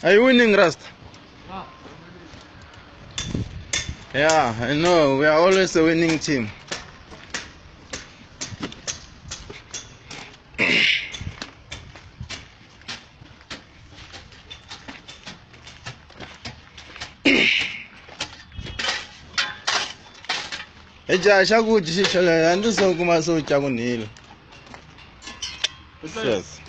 Are you winning, Rust? Yeah, I know. We are always a winning team. Eja shakuthi shishola andiso kuma socha kunilo. Yes.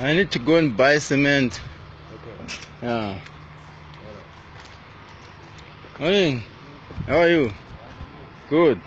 I need to go and buy cement. Okay. Yeah. Morning. How are you? Good.